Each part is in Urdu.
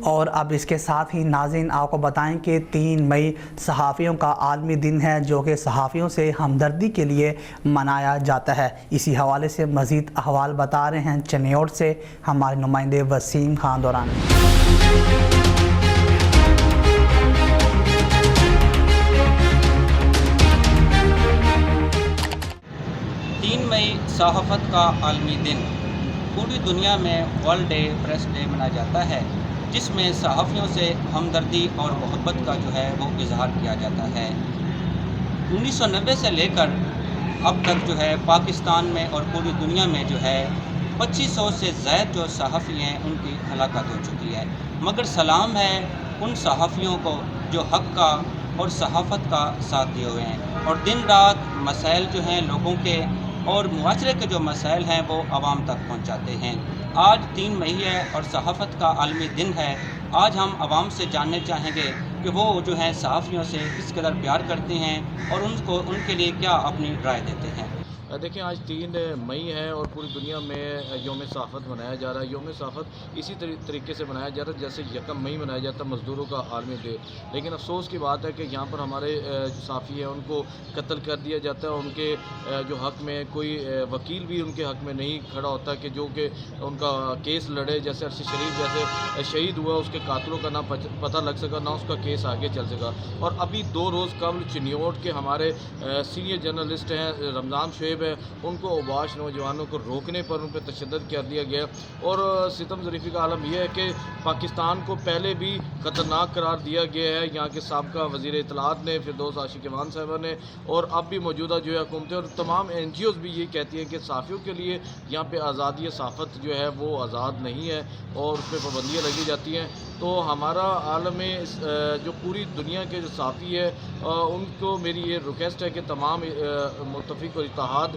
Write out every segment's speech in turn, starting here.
اور اب اس کے ساتھ ہی ناظرین آپ کو بتائیں کہ 3 مئی صحافیوں کا عالمی دن ہے، جو کہ صحافیوں سے ہمدردی کے لیے منایا جاتا ہے۔ اسی حوالے سے مزید احوال بتا رہے ہیں چنیوٹ سے ہمارے نمائندے وسیم خان دوران۔ 3 مئی صحافت کا عالمی دن پوری دنیا میں ورلڈ ڈے، پریس ڈے منایا جاتا ہے، جس میں صحافیوں سے ہمدردی اور محبت کا جو ہے وہ اظہار کیا جاتا ہے۔ 1990 سے لے کر اب تک جو ہے پاکستان میں اور پوری دنیا میں جو ہے 2500 سے زائد جو صحافی ہیں ان کی ہلاکت ہو چکی ہے، مگر سلام ہے ان صحافیوں کو جو حق کا اور صحافت کا ساتھ دیے ہوئے ہیں اور دن رات مسائل جو ہیں لوگوں کے اور معاشرے کے جو مسائل ہیں وہ عوام تک پہنچاتے ہیں۔ آج 3 مئی ہے اور صحافت کا عالمی دن ہے۔ آج ہم عوام سے جاننے چاہیں گے کہ وہ جو ہیں صحافیوں سے کس قدر پیار کرتے ہیں اور ان کے لیے کیا اپنی رائے دیتے ہیں۔ دیکھیں، آج 3 مئی ہے اور پوری دنیا میں یوم صحافت منایا جا رہا ہے۔ یوم صحافت اسی طریقے سے منایا جا رہا ہے جیسے 1 مئی منایا جاتا ہے مزدوروں کا عالمی ڈے، لیکن افسوس کی بات ہے کہ یہاں پر ہمارے صحافی ہیں ان کو قتل کر دیا جاتا ہے۔ ان کے جو حق میں کوئی وکیل بھی ان کے حق میں نہیں کھڑا ہوتا کہ جو کہ ان کا کیس لڑے، جیسے ارشد شریف جیسے شہید ہوا، اس کے قاتلوں کا نہ پتہ لگ سکا، نہ اس کا کیس آگے چل سکا۔ اور ابھی 2 روز قبل چنیوٹ کے ہمارے سینئر جرنلسٹ ہیں رمضان شعیب، ان کو اوباش نوجوانوں کو روکنے پر ان پہ تشدد کر دیا گیا۔ اور ستم ظریفی کا عالم یہ ہے کہ پاکستان کو پہلے بھی خطرناک قرار دیا گیا ہے یہاں کے سابقہ وزیر اطلاعات نے، فردوس عاشق ایوان صاحبہ نے، اور اب بھی موجودہ جو ہے حکومتیں اور تمام NGOs بھی یہ کہتی ہیں کہ صحافیوں کے لیے یہاں پہ آزادی صحافت جو ہے وہ آزاد نہیں ہے اور اس پہ پابندیاں لگی جاتی ہیں۔ تو ہمارا عالم جو پوری دنیا کے جو صحافی ہے ان کو میری یہ ریکویسٹ ہے کہ تمام متفق اور اتحاد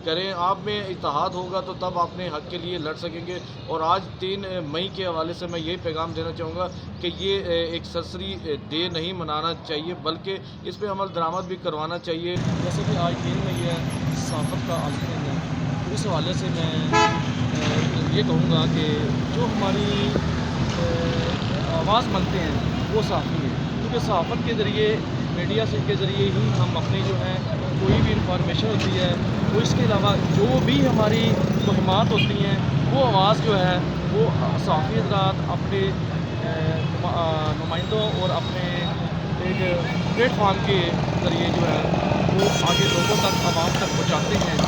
کریں۔ آپ میں اتحاد ہوگا تو تب اپنے حق کے لیے لڑ سکیں گے۔ اور آج 3 مئی کے حوالے سے میں یہ پیغام دینا چاہوں گا کہ یہ ایک سرسری ڈے نہیں منانا چاہیے، بلکہ اس پہ عمل درآمد بھی کروانا چاہیے۔ جیسے کہ آج 3 مئی ہے، صحافت کا عالمی دن ہے، اس حوالے سے میں یہ کہوں گا کہ جو ہماری آواز بنتے ہیں وہ صحافی ہیں، کیونکہ صحافت کے ذریعے، میڈیا کے ذریعے ہی ہم اپنی جو ہے کوئی بھی انفارمیشن ہوتی ہے، تو اس کے علاوہ جو بھی ہماری مہمات ہوتی ہیں وہ آواز جو ہے وہ صحافی حضرات اپنے نمائندوں اور اپنے ایک پلیٹ فارم کے ذریعے جو ہے وہ آگے لوگوں تک، عوام تک پہنچاتے ہیں۔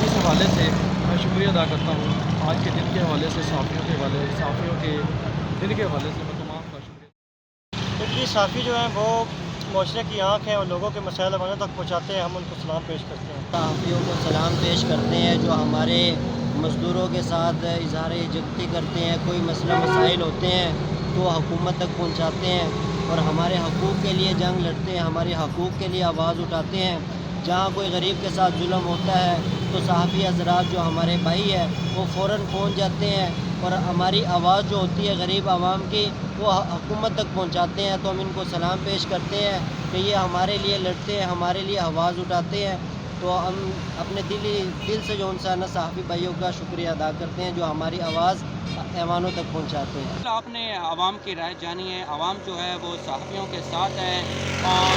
اس حوالے سے میں شکریہ ادا کرتا ہوں آج کے دن کے حوالے سے، صحافیوں کے دن کے حوالے سے میں تمام کا شکریہ۔ کیونکہ صحافی جو ہیں وہ معاشرے کی آنکھ ہیں اور لوگوں کے مسائل عوام تک پہنچاتے ہیں، ہم ان کو سلام پیش کرتے ہیں۔ صحافیوں کو سلام پیش کرتے ہیں جو ہمارے مزدوروں کے ساتھ اظہار یکجہتی کرتے ہیں، کوئی مسئلہ مسائل ہوتے ہیں تو حکومت تک پہنچاتے ہیں اور ہمارے حقوق کے لیے جنگ لڑتے ہیں، ہمارے حقوق کے لیے آواز اٹھاتے ہیں۔ جہاں کوئی غریب کے ساتھ ظلم ہوتا ہے تو صحافی حضرات جو ہمارے بھائی ہیں وہ فوراً پہنچ جاتے ہیں اور ہماری آواز جو ہوتی ہے غریب عوام کی وہ حکومت تک پہنچاتے ہیں۔ تو ہم ان کو سلام پیش کرتے ہیں کہ یہ ہمارے لیے لڑتے ہیں، ہمارے لیے آواز اٹھاتے ہیں۔ تو ہم اپنے دل سے جو انسان صحافی بھائیوں کا شکریہ ادا کرتے ہیں جو ہماری آواز ایوانوں تک پہنچاتے ہیں۔ آپ نے عوام کی رائے جانی ہے، عوام جو ہے وہ صحافیوں کے ساتھ ہے اور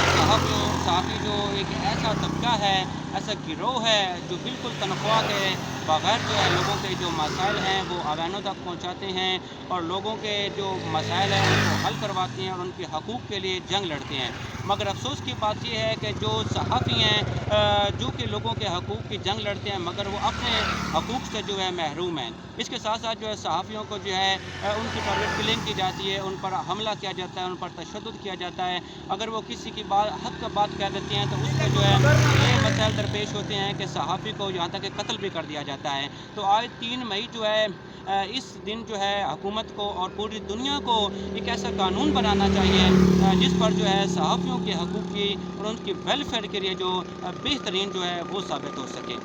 صحافی جو ایک ایسا طبقہ ہے، ایسا گروہ ہے جو بالکل تنخواہ کے بغیر جو ہے لوگوں کے جو مسائل ہیں وہ عواموں تک پہنچاتے ہیں اور لوگوں کے جو مسائل ہیں ان کو حل کرواتے ہیں اور ان کے حقوق کے لیے جنگ لڑتے ہیں۔ مگر افسوس کی بات یہ ہے کہ جو صحافی ہیں جو کہ لوگوں کے حقوق کی جنگ لڑتے ہیں مگر وہ اپنے حقوق سے جو ہے محروم ہیں۔ اس کے ساتھ ساتھ جو ہے صحافیوں کو جو ہے ان کی ٹارگٹ کلنگ کی جاتی ہے، ان پر حملہ کیا جاتا ہے، ان پر تشدد کیا جاتا ہے۔ اگر وہ کسی کی حق کا بات کہہ دیتے ہیں تو اس پہ جو ہے یہ مسائل درپیش ہوتے ہیں کہ صحافی کو یہاں تک کہ قتل بھی کر دیا جاتا ہے۔ تو آج 3 مئی جو ہے اس دن جو ہے حکومت کو اور پوری دنیا کو ایک ایسا قانون بنانا چاہیے جس پر جو ہے صحافیوں کے حقوق کی اور ان کی ویلفیئر کے لیے جو بہترین جو ہے وہ ثابت ہو سکے۔